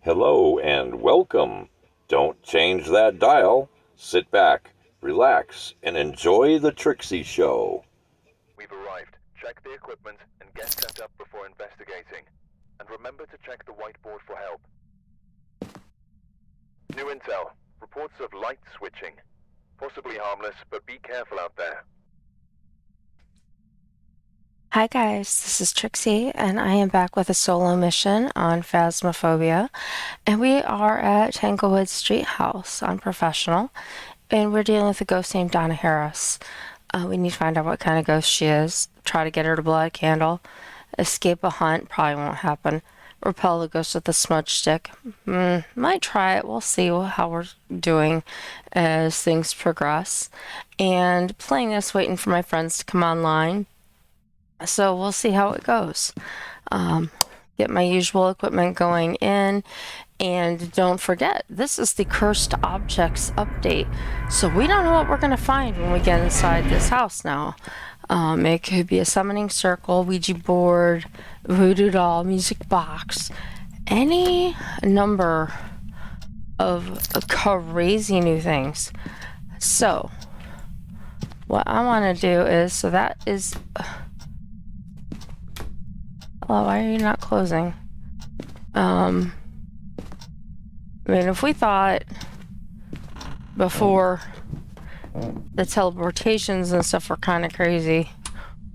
Hello and welcome. Don't change that dial. Sit back, relax, and enjoy the Trixie Show. We've arrived. Check the equipment and get set up before investigating. And remember to check the whiteboard for help. New intel. Reports of light switching. Possibly harmless, but be careful out there. Hi guys, this is Trixie, and I am back with a solo mission on Phasmophobia, and we are at Tanglewood Street House on Professional, and we're dealing with a ghost named Donna Harris. We need to find out what kind of ghost she is, try to get her to blow a candle, escape a hunt, probably won't happen, repel the ghost with a smudge stick. Might try it, we'll see how we're doing as things progress, and playing this, waiting for my friends to come online. So we'll see how it goes. Get my usual equipment going in, and don't forget, this is the Cursed Objects update. So we don't know what we're going to find when we get inside this house now. It could be a summoning circle, Ouija board, voodoo doll, music box, any number of crazy new things. So what I want to do is, so that is... Hello, why are you not closing? I mean, if we thought before the teleportations and stuff were kind of crazy,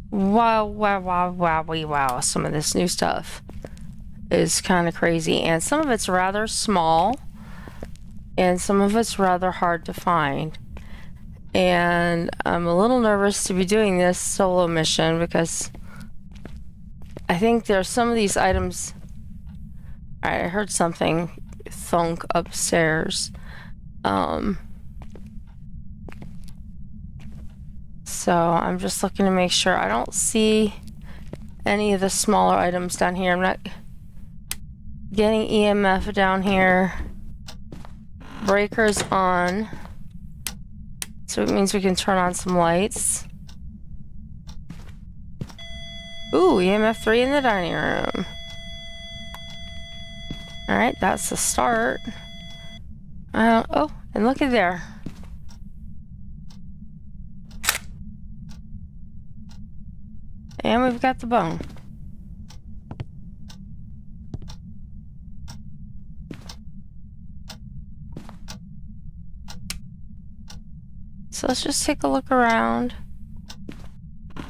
wow, some of this new stuff is kind of crazy, and some of it's rather small, and some of it's rather hard to find. And I'm a little nervous to be doing this solo mission because I think there's some of these items. Alright, I heard something thunk upstairs. So I'm just looking to make sure I don't see any of the smaller items down here. I'm not getting EMF down here. Breaker's on. So it means we can turn on some lights. Ooh, EMF 3 in the dining room. Alright, that's the start. Oh, and look at there. And we've got the bone. So let's just take a look around.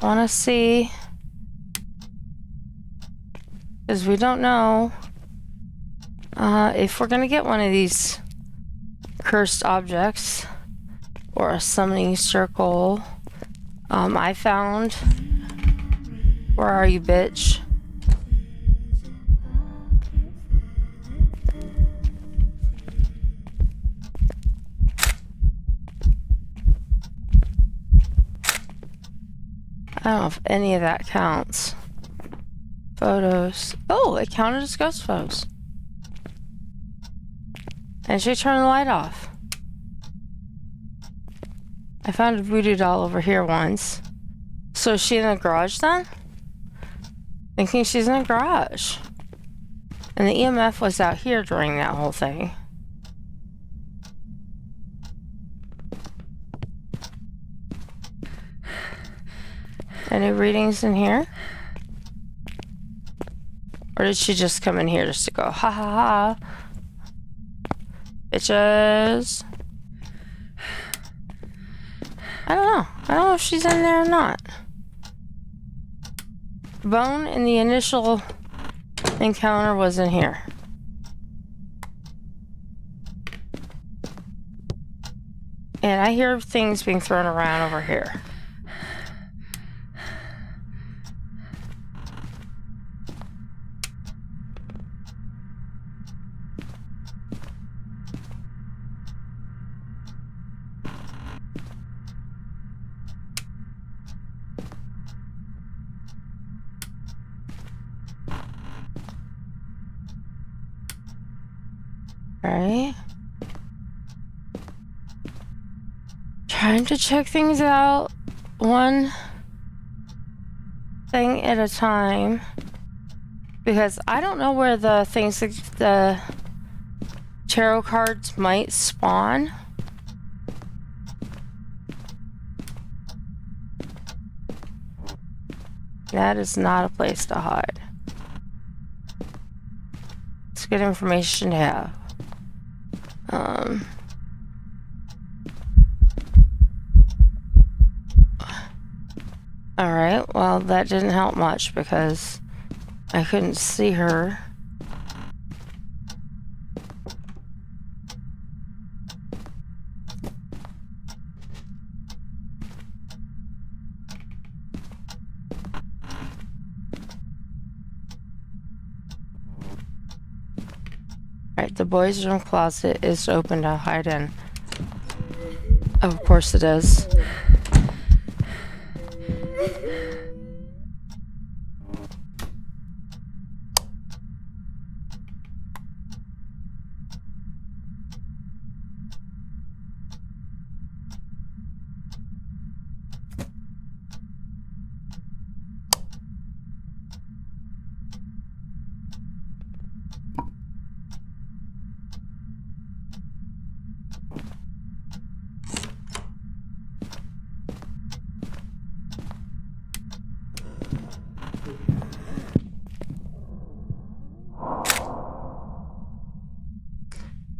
Want to see... because we don't know if we're going to get one of these cursed objects or a summoning circle. I found... Where are you, bitch? I don't know if any of that counts. Photos. Oh, it counted as ghost photos. And she turned the light off. I found a voodoo doll over here once. So is she in the garage then? Thinking she's in the garage. And the EMF was out here during that whole thing. Any readings in here? Or did she just come in here just to go, ha ha ha, bitches? I don't know. I don't know if she's in there or not. Bone in the initial encounter was in here. And I hear things being thrown around over here. Right. Trying to check things out one thing at a time, because I don't know where the things, the tarot cards might spawn. That is not a place to hide. It's good information to have. Alright, well, that didn't help much because I couldn't see her. Alright, the boys' room closet is open to hide in. Oh, of course it is.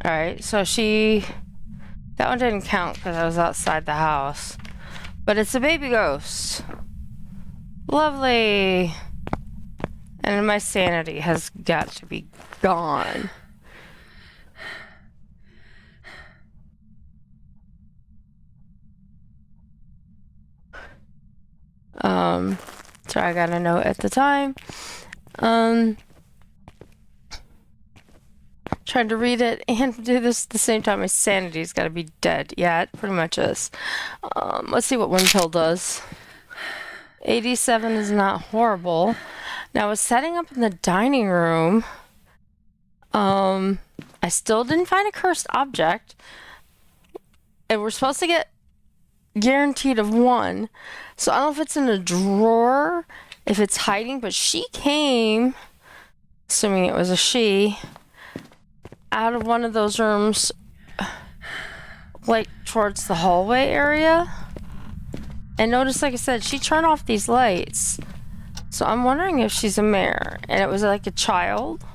Alright, so that one didn't count because I was outside the house. But it's a baby ghost. Lovely. And my sanity has got to be gone. Sorry, I got a note at the time. Trying to read it and do this at the same time. My sanity's got to be dead. Yeah, it pretty much is. Let's see what one pill does. 87 is not horrible. Now, I was setting up in the dining room. I still didn't find a cursed object. And we're supposed to get guaranteed of one. So I don't know if it's in a drawer, if it's hiding, but she came, assuming it was a she, out of one of those rooms, like towards the hallway area. And notice, like I said, she turned off these lights. So I'm wondering if she's a mare. And it was like a child.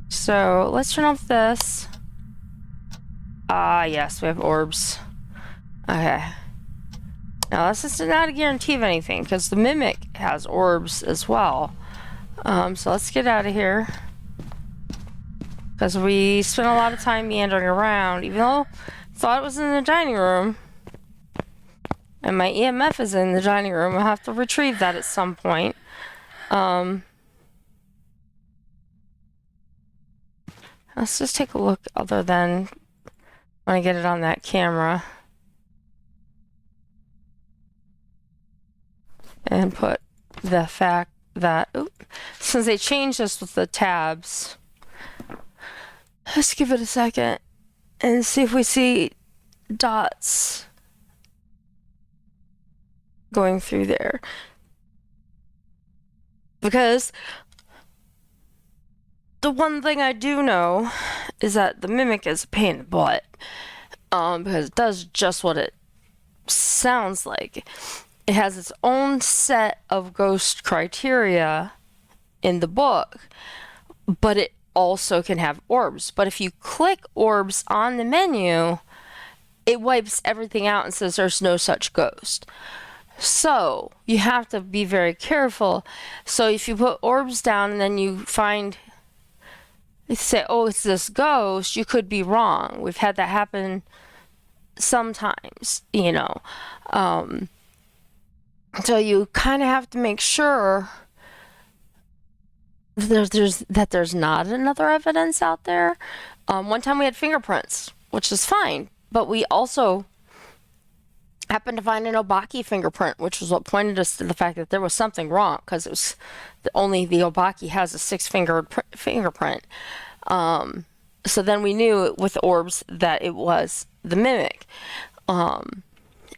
So let's turn off this. Ah, yes, we have orbs. Okay. Now this is not a guarantee of anything because the mimic has orbs as well. So let's get out of here. Because we spent a lot of time meandering around, even though I thought it was in the dining room. And my EMF is in the dining room. I'll have to retrieve that at some point. Let's just take a look other than when I get it on that camera. And put the fact that, since they changed this with the tabs, let's give it a second and see if we see dots going through there. Because the one thing I do know is that the mimic is a pain in the butt. Because it does just what it sounds like. It has its own set of ghost criteria in the book, but it also can have orbs. But if you click orbs on the menu, it wipes everything out and says there's no such ghost. So you have to be very careful. So if you put orbs down and then you find, say, oh, it's this ghost, you could be wrong. We've had that happen sometimes, you know. So you kind of have to make sure that there's not another evidence out there. One time we had fingerprints, which is fine, but we also happened to find an Obaki fingerprint, which was what pointed us to the fact that there was something wrong, because it was only the Obaki has a 6-fingered fingerprint. So then we knew with orbs that it was the mimic. And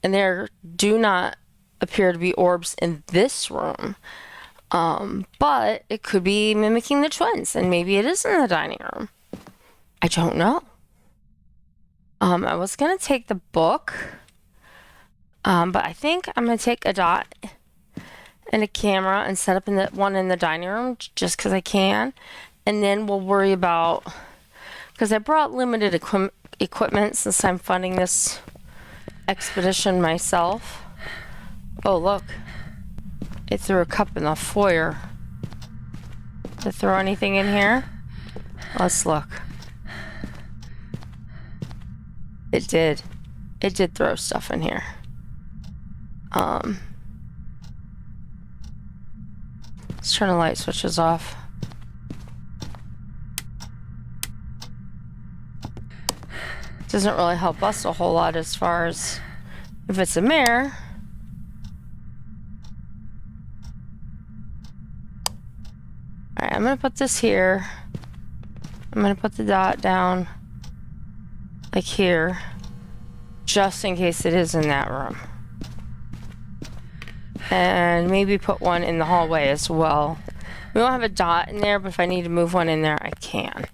there do not appear to be orbs in this room. But it could be mimicking the twins, and maybe it is in the dining room. I don't know. I was going to take the book, but I think I'm going to take a dot and a camera and set up in the one in the dining room just because I can. And then we'll worry about, because I brought limited equipment since I'm funding this expedition myself. Oh, look. It threw a cup in the foyer. Did it throw anything in here? Let's look. It did. It did throw stuff in here. Let's turn the light switches off. Doesn't really help us a whole lot as far as if it's a mare. Alright, I'm gonna put this here. I'm gonna put the dot down like here, just in case it is in that room. And maybe put one in the hallway as well. We don't have a dot in there, but if I need to move one in there, I can.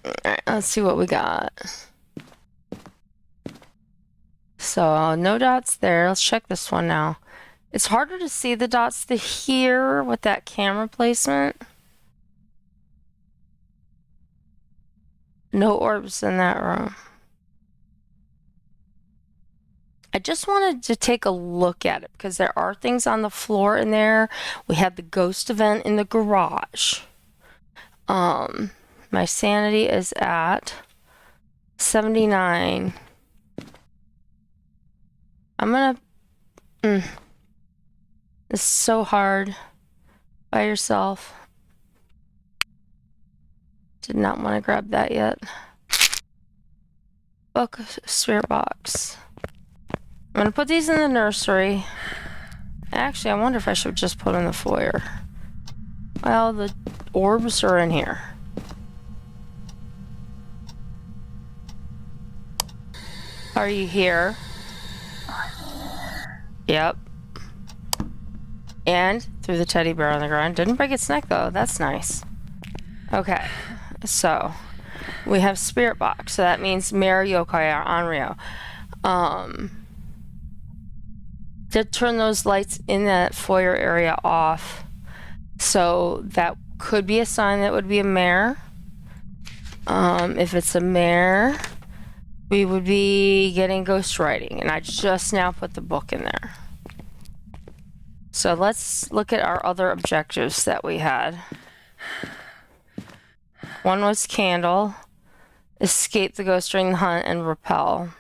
Alright, let's see what we got. So, no dots there. Let's check this one now. It's harder to see the dots to here with that camera placement. No orbs in that room. I just wanted to take a look at it because there are things on the floor in there. We had the ghost event in the garage. My sanity is at 79. I'm gonna... It's so hard by yourself. Did not want to grab that yet. Book, spirit box. I'm gonna put these in the nursery. Actually, I wonder if I should just put in the foyer. Well, the orbs are in here. Are you here? Yep. And threw the teddy bear on the ground. Didn't break its neck though. That's nice. Okay. So we have spirit box. So that means Mare, Yokai are Onryo. Did turn those lights in that foyer area off. So that could be a sign that would be a mare. If it's a mare, we would be getting ghost writing. And I just now put the book in there. So let's look at our other objectives that we had. One was candle, escape the ghost during the hunt, and repel.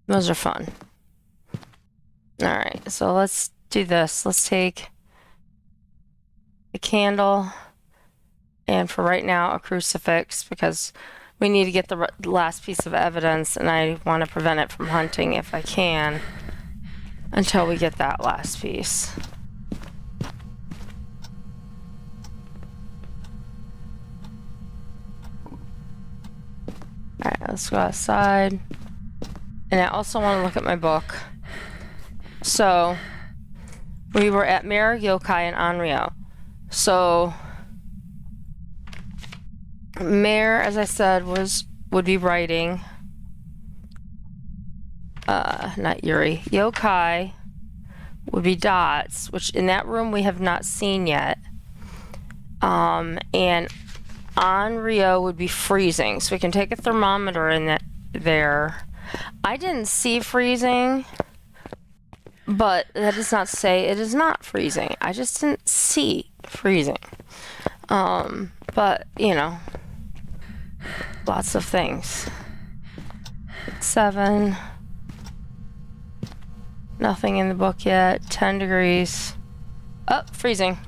Those are fun. Alright, so let's do this. Let's take a candle, and for right now, a crucifix, because we need to get the last piece of evidence, and I want to prevent it from hunting if I can, until we get that last piece. Alright, let's go outside. And I also want to look at my book. So, we were at Mare, Yokai, and Onryo. So, Mare, as I said, would be writing. Not Yuri. Yokai would be dots, which in that room we have not seen yet. And Onryo would be freezing. So we can take a thermometer in there. I didn't see freezing, but that does not say it is not freezing. I just didn't see freezing. But, you know, lots of things. 7. Nothing in the book yet. 10 degrees. Oh, freezing.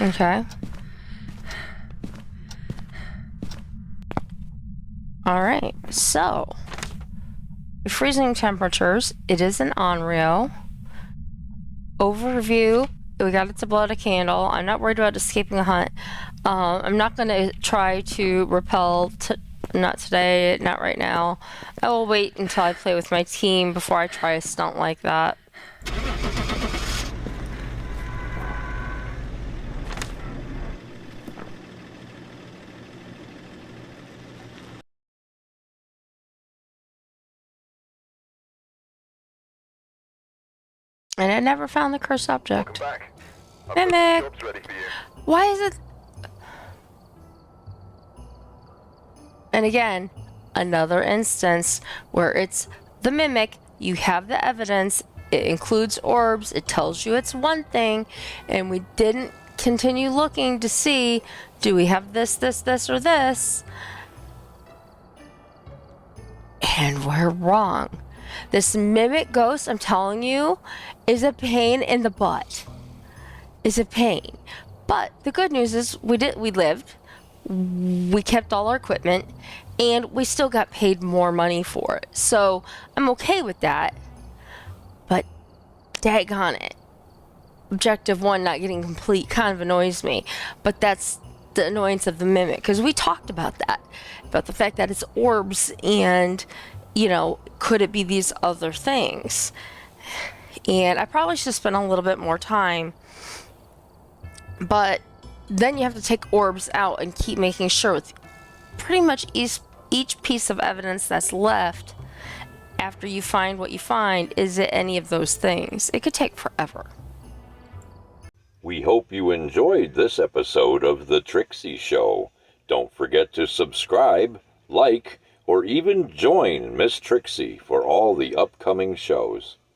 Okay. Alright, so freezing temperatures. It is an Onryo. Overview. We got it to blow out a candle. I'm not worried about escaping a hunt. I'm not going to try to repel Not today, not right now. I will wait until I play with my team before I try a stunt like that. And I never found the cursed object. Welcome back. I've got Mimic! some jobs ready for you. Why is it... And again, another instance where it's the mimic, you have the evidence, it includes orbs, it tells you it's one thing, and we didn't continue looking to see, do we have this, or this? And we're wrong. This mimic ghost, I'm telling you, is a pain in the butt. Is a pain. But the good news is we lived, we kept all our equipment, and we still got paid more money for it. So I'm okay with that. But daggone it. Objective 1 not getting complete kind of annoys me. But that's the annoyance of the mimic, because we talked about that. About the fact that it's orbs and, you know, could it be these other things? And I probably should spend a little bit more time. But then you have to take orbs out and keep making sure with pretty much each piece of evidence that's left after you find what you find, is it any of those things? It could take forever. We hope you enjoyed this episode of The Trixie Show. Don't forget to subscribe, like, or even join Miss Trixie for all the upcoming shows.